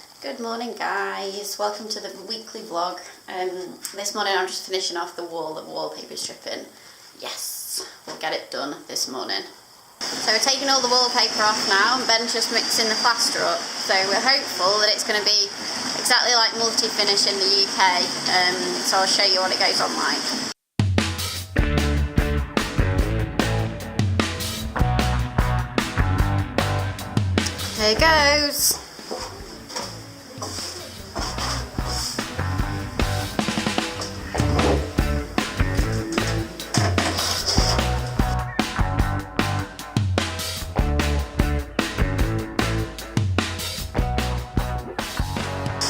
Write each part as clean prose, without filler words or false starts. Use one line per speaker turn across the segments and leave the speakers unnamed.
Good morning guys, welcome to the weekly vlog. This morning I'm just finishing off the wall that wallpaper stripping. Yes, we'll get it done this morning. So we're taking all the wallpaper off now and Ben's just mixing the plaster up. So we're hopeful that it's going to be exactly like multi-finish in the UK. So I'll show you what it goes on like. There it goes.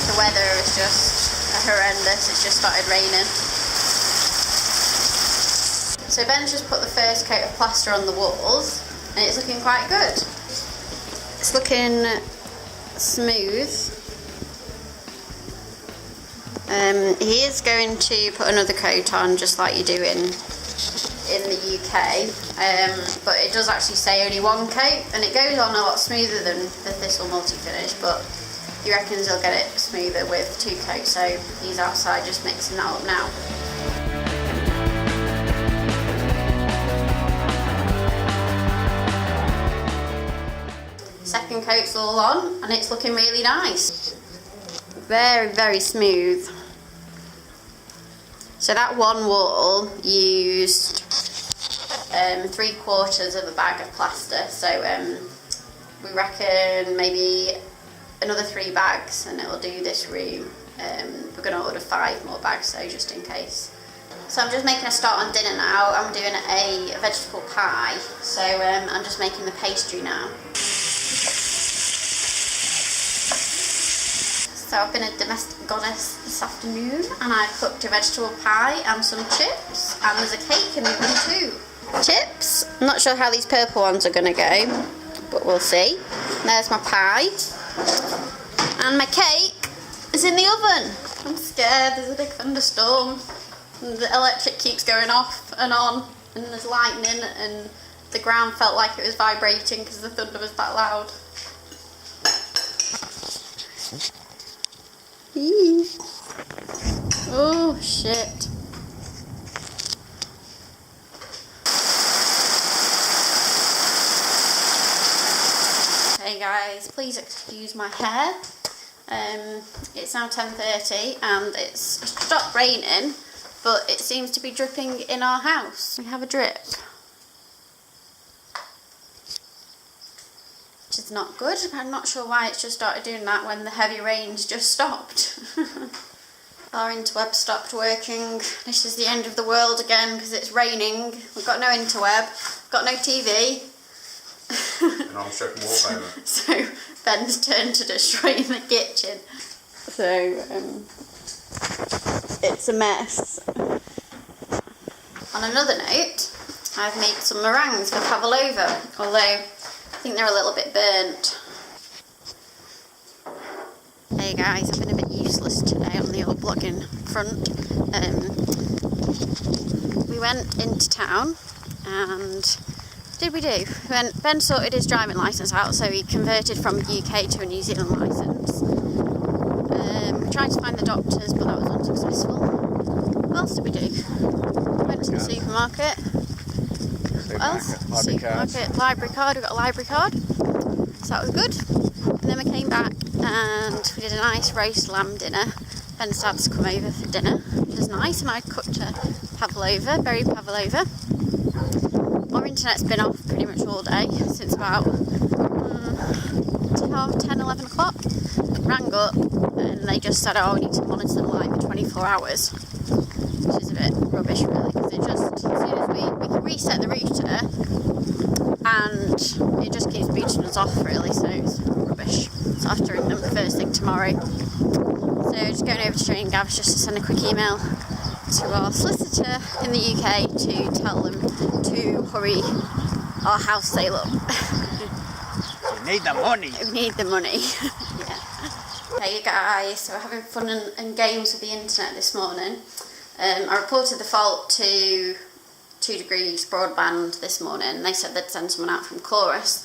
The weather is just horrendous, it's just started raining. So Ben's just put the first coat of plaster on the walls and it's looking quite good. It's looking smooth. He is going to put another coat on just like you do in the UK, but it does actually say only one coat and it goes on a lot smoother than the Thistle multi-finish, but he reckons he'll get it smoother with two coats, so he's outside just mixing that up now. Second coat's all on and it's looking really nice. Very, very smooth. So that one wall used 3/4 of a bag of plaster, so we reckon maybe another 3 bags and it'll do this room. We're going to order 5 more bags though, just in case. So I'm just making a start on dinner now. I'm doing a vegetable pie, so I'm just making the pastry now. So I've been a domestic goddess this afternoon and I cooked a vegetable pie and some chips, and there's a cake in the oven too. Chips, I'm not sure how these purple ones are going to go, but we'll see. There's my pie. And my cake is in the oven. I'm scared, there's a big thunderstorm. And the electric keeps going off and on, and there's lightning, and the ground felt like it was vibrating because the thunder was that loud. Oh shit. Hey guys, please excuse my hair. It's now 10:30 and it's stopped raining, but it seems to be dripping in our house. We have a drip, which is not good. I'm not sure why it's just started doing that when the heavy rains just stopped. Our interweb stopped working. This is the end of the world again because it's raining. We've got no interweb, we've got no TV.
And I'm stripping wallpaper.
So Ben's turned to destroying the kitchen. So it's a mess. On another note, I've made some meringues for pavlova, although I think they're a little bit burnt. Hey guys, I've been a bit useless today on the old blogging front. We went into town and what did we do? Ben sorted his driving licence out, so he converted from UK to a New Zealand licence. We tried to find the doctors, but that was unsuccessful. What else did we do? Went to the supermarket. What else? Supermarket, library card. We got a library card, so that was good. And then we came back and we did a nice roast lamb dinner. Ben's dad's come over for dinner, which was nice, and I cooked a pavlova, berry pavlova. Our internet's been off pretty much all day since about 10, 11 o'clock. Rang up and they just said, oh, we need to monitor the line for 24 hours, which is a bit rubbish really, because it just, as soon as we can reset the router and it just keeps booting us off really, so it's rubbish. So I have to ring them first thing tomorrow. So just going over to Train Gavs just to send a quick email to our solicitor in the UK to tell them to hurry our house sale up.
We need the money.
We need the money. Yeah. Hey guys, so we're having fun and games with the internet this morning. I reported the fault to 2 Degrees broadband this morning. They said they'd send someone out from Chorus.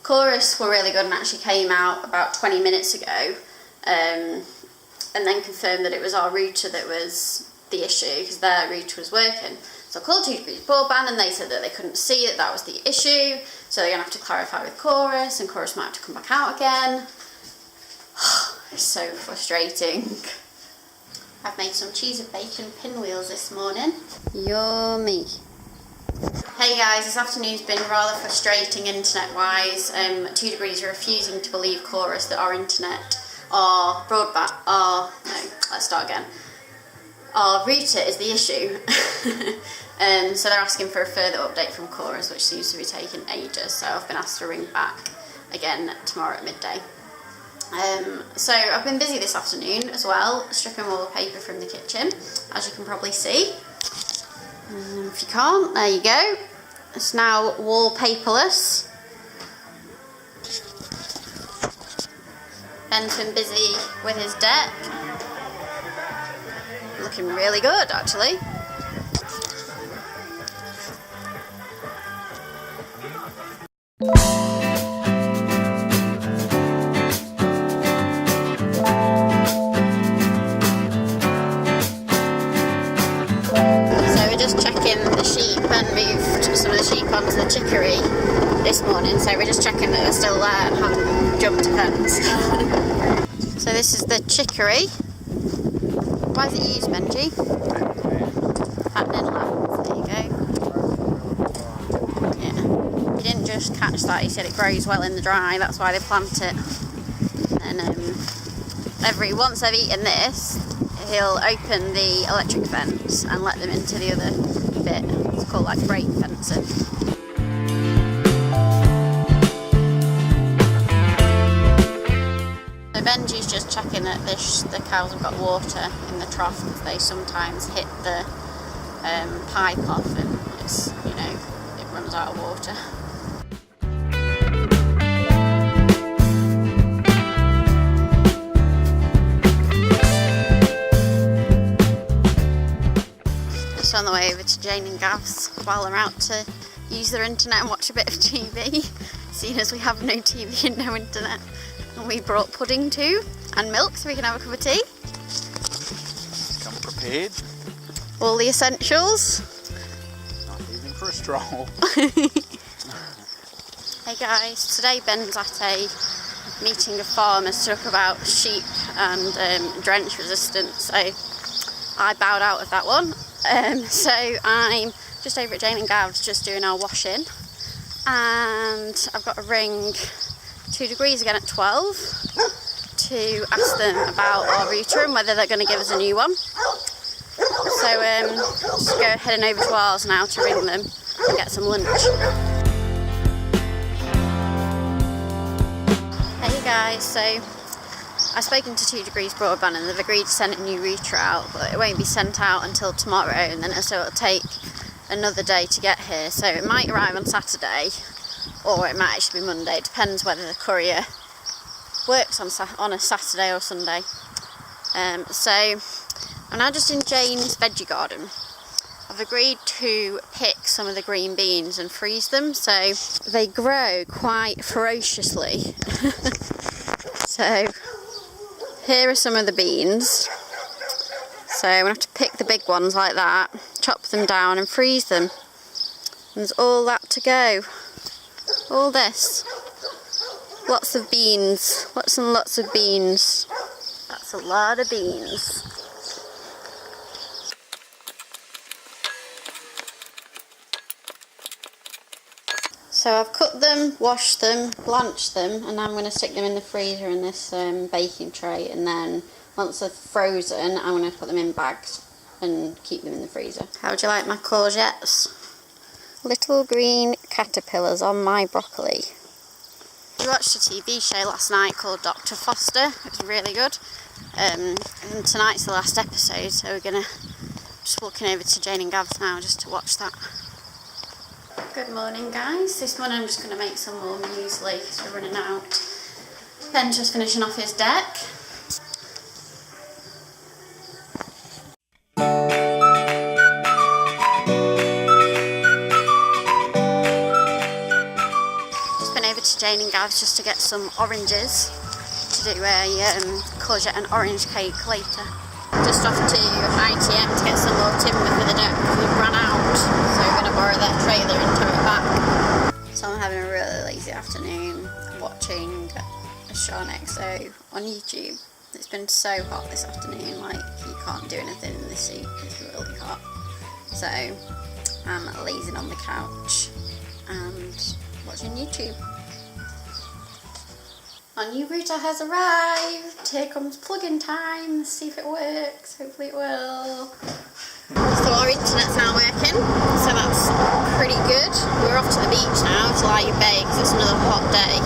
Chorus were really good and actually came out about 20 minutes ago. and then confirmed that it was our router that was the issue, because their router was working. So I called 2 Degrees Broadband and they said that they couldn't see that that was the issue, so they're going to have to clarify with Chorus, and Chorus might have to come back out again. It's so frustrating. I've made some cheese and bacon pinwheels this morning. Yummy. Hey guys, this afternoon's been rather frustrating internet-wise. 2 Degrees are refusing to believe Chorus that our internet, our broadband, our router is the issue. So they're asking for a further update from Chorus, which seems to be taking ages, so I've been asked to ring back again tomorrow at midday. So I've been busy this afternoon as well, stripping wallpaper from the kitchen, as you can probably see. If you can't, there you go. It's now wallpaperless. Ben's been busy with his deck. Looking really good, actually. Just checking the sheep, and moved some of the sheep onto the chicory this morning, so we're just checking that they're still there and haven't jumped a fence. So this is the chicory. Why is it used, Benji? Fattening lambs, there you go. Yeah, he didn't just catch that, he said it grows well in the dry, that's why they plant it. And once they've eaten this, he'll open the electric fence and let them into the other bit. It's called like break fencing. So Benji's just checking that the cows have got water in the trough, because they sometimes hit the pipe off and it's, it runs out of water. On the way over to Jane and Gav's while they're out to use their internet and watch a bit of TV, seeing as we have no TV and no internet. And we brought pudding too, and milk, so we can have a cup of tea.
Come prepared.
All the essentials.
Not even for a stroll.
Hey guys, today Ben's at a meeting of farmers to talk about sheep and drench resistance, so I bowed out of that one. So I'm just over at Jane and Gav's just doing our washing, and I've got to ring 2 Degrees again at 12 to ask them about our router and whether they're going to give us a new one. So just heading over to ours now to ring them and get some lunch. Hey guys, so I've spoken to 2 Degrees Broadband and they've agreed to send a new router out, but it won't be sent out until tomorrow, and then so it'll take another day to get here. So it might arrive on Saturday, or it might actually be Monday. It depends whether the courier works on a Saturday or Sunday. So I'm now just in Jane's veggie garden. I've agreed to pick some of the green beans and freeze them, so they grow quite ferociously. So here are some of the beans. So I'm going to have to pick the big ones like that, chop them down and freeze them. And there's all that to go. All this. Lots of beans. Lots and lots of beans. That's a lot of beans. So I've cut them, washed them, blanched them, and now I'm going to stick them in the freezer in this baking tray, and then once they're frozen I'm going to put them in bags and keep them in the freezer. How would you like my courgettes? Little green caterpillars on my broccoli. We watched a TV show last night called Dr. Foster. It was really good. And tonight's the last episode, so we're going to just walking over to Jane and Gav's now just to watch that. Good morning guys. This morning I'm just going to make some more muesli because we're running out. Ben's just finishing off his deck. Just been over to Jane and Gav's just to get some oranges to do a courgette and orange cake later. Just off to ITM to get some more timber for the deck because we've run out, so we're going to borrow their trailer and tow it back. So I'm having a really lazy afternoon watching a Sean XO on YouTube. It's been so hot this afternoon, like you can't do anything in this heat, it's really hot. So I'm lazing on the couch and watching YouTube. Our new router has arrived. Here comes plug-in time. Let's see if it works. Hopefully it will. So our internet's now working, so that's pretty good. We're off to the beach now, to Wainui Bay, because it's another hot day.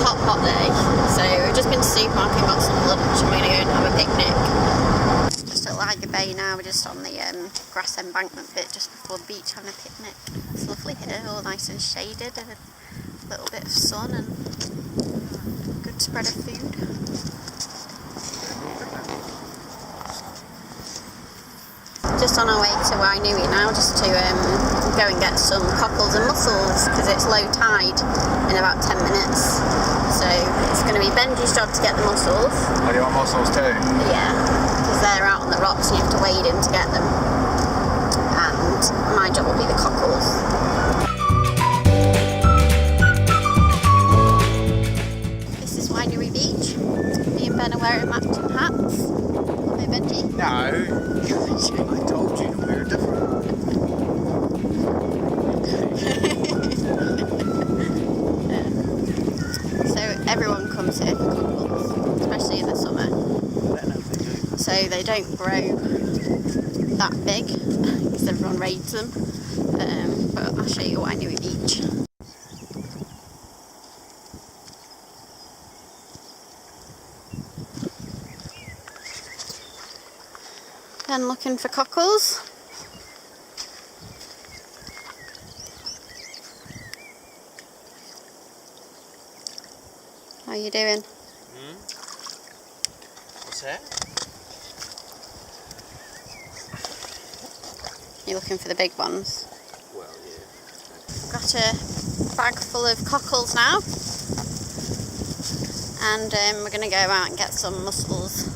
Hot day. So we've just been to the supermarket and got some lunch, and we're going to go and have a picnic. Just at Wainui Bay now, we're just on the grass embankment bit just before the beach having a picnic. It's lovely here, all nice and shaded, and a little bit of sun and good spread of food. Just on our way to Wainui now, just to go and get some cockles and mussels because it's low tide in about 10 minutes. So it's going to be Benji's job to get the mussels.
Oh, you want mussels too?
Yeah, because they're out on the rocks and you have to wade in to get them. And my job will be the cockles. This is Wainui Beach. Me and Ben are wearing matching hats. Hey Benji?
No. I told you we were different.
So everyone comes here for cockles, especially in the summer. So they don't grow that big because everyone raids them. But I'll show you Wainui Beach. Then looking for cockles. How are you doing?
What's that?
You're looking for the big ones?
Well, yeah.
I've got a bag full of cockles now. And we're going to go out and get some mussels.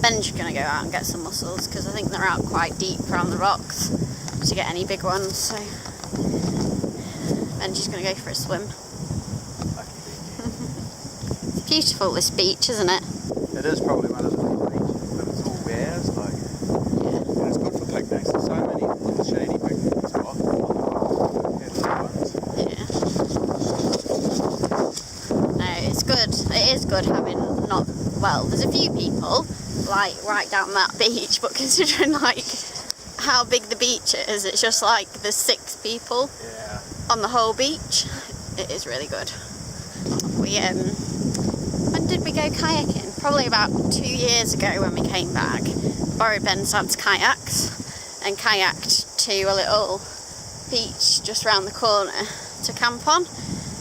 Ben's going to go out and get some mussels because I think they're out quite deep around the rocks to get any big ones. So Ben's going to go for a swim. It's beautiful, this beach, isn't it?
It is probably one of the beaches, but it's all bare. It's like, and it's good for picnics. There's so many shady picnic spots.
No, it's good. It is good having not. Well, there's a few people like right down that beach, but considering like how big the beach is, it's just like there's 6 people on the whole beach. It is really good. We when did we go kayaking? Probably about 2 years ago when we came back. Borrowed Ben's dad's kayaks and kayaked to a little beach just round the corner to camp on.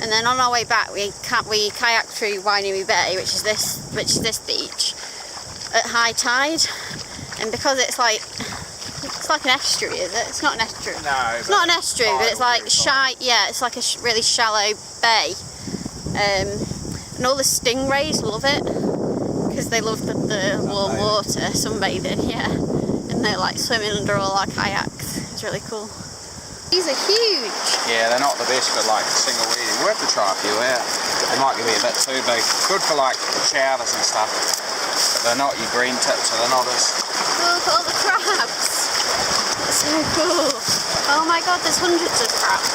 And then on our way back, we kayaked through Wainui Bay, which is this beach, at high tide. And because it's like an estuary, is it? It's not an estuary.
No,
it's not an estuary, but it's like it's like a really shallow bay. And all the stingrays love it because they love the warm water, sunbathing, yeah. And they're like swimming under all our kayaks. It's really cool. These are huge.
Yeah, they're not the best for like single eating. We'll have to try a few out. They might be a bit too big. Good for like chowders and stuff. But they're not your green tips, so they're not as...
Look at all the crabs. That's so cool. Oh my god, there's hundreds of crabs.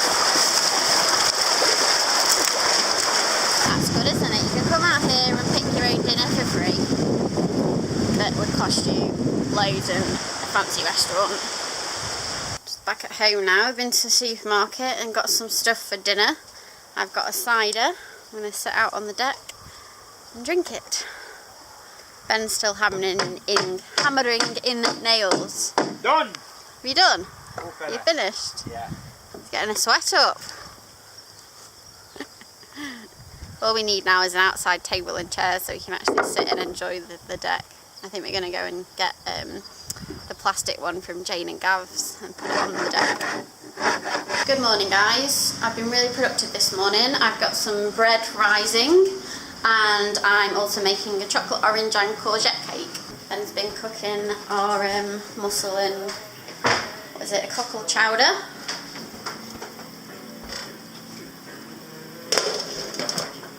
That's good, isn't it? You can come out here and pick your own dinner for free. That would cost you loads in a fancy restaurant. Back at home now. I've been to the supermarket and got some stuff for dinner. I've got a cider. I'm going to sit out on the deck and drink it. Ben's still hammering in nails.
Done!
Have you done?
All finished.
You finished?
Yeah.
He's getting a sweat up. All we need now is an outside table and chair so we can actually sit and enjoy the deck. I think we're going to go and get the plastic one from Jane and Gav's and put it on the deck. Good morning guys. I've been really productive this morning. I've got some bread rising And I'm also making a chocolate orange and courgette cake. Ben's been cooking our mussel and, what is it, a cockle chowder.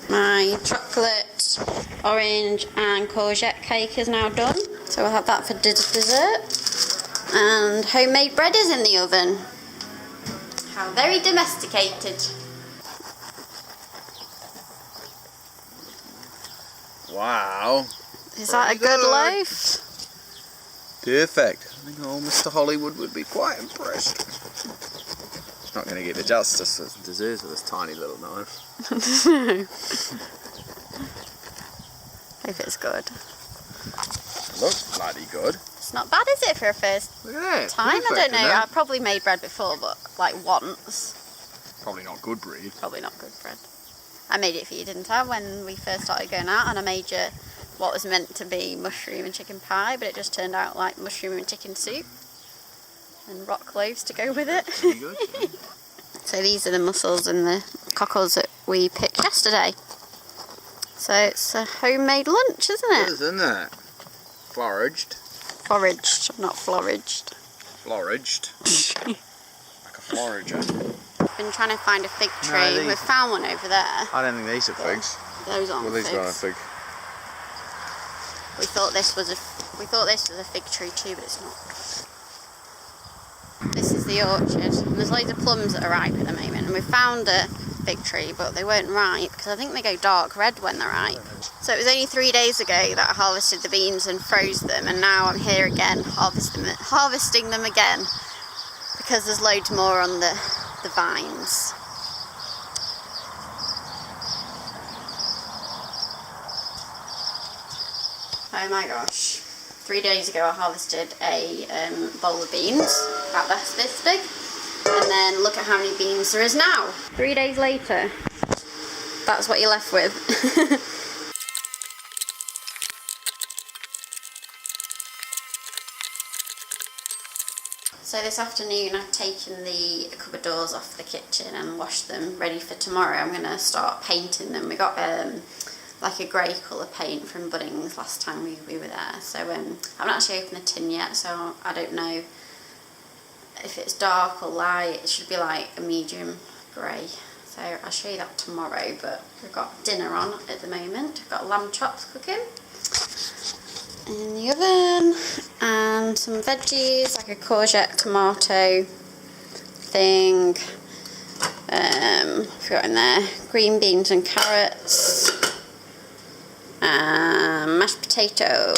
My chocolate, orange and courgette cake is now done. So we'll have that for dessert. And homemade bread is in the oven. How very domesticated.
Wow.
Is that a good loaf?
Perfect. I think old Mr. Hollywood would be quite impressed. Not going to get the justice it deserves with this tiny little knife.
Hope it's good.
Looks bloody good.
It's not bad, is it, for a first
Look at that.
time?
Perfect,
I don't know.
isn't it?
I've probably made bread before, but like once.
Probably not good breed.
Probably not good bread. I made it for you, didn't I, when we first started going out, and I made you what was meant to be mushroom and chicken pie, but it just turned out like mushroom and chicken soup and rock loaves to go with it.
Pretty good. Yeah.
So these are the mussels and the cockles that we picked yesterday. So it's a homemade lunch, isn't
It
it?
is, isn't it? Foraged.
Foraged, not floraged.
Floraged. Like a forager.
Been trying to find a fig
No,
tree.
these-
We've found one over there.
I don't think these are figs.
Those aren't
Well, these are
figs.
fig.
We thought this was a fig tree too, but it's not. This is the orchard, and there's loads of plums that are ripe at the moment. And we found a fig tree, but they weren't ripe because I think they go dark red when they're ripe. So it was only 3 days ago that I harvested the beans and froze them, and now I'm here again harvesting them again because there's loads more on the vines. Oh my gosh. 3 days ago I harvested a bowl of beans, about this big, and then look at how many beans there is now. 3 days later, that's what you're left with. So this afternoon I've taken the cupboard doors off the kitchen and washed them ready for tomorrow. I'm going to start painting them. We got like a grey colour paint from Bunnings last time we were there. So I haven't actually opened the tin yet, so I don't know if it's dark or light. It should be like a medium grey. So I'll show you that tomorrow, but we've got dinner on at the moment. We've got lamb chops cooking in the oven and some veggies like a courgette tomato thing. I've got in there green beans and carrots. Mashed potato.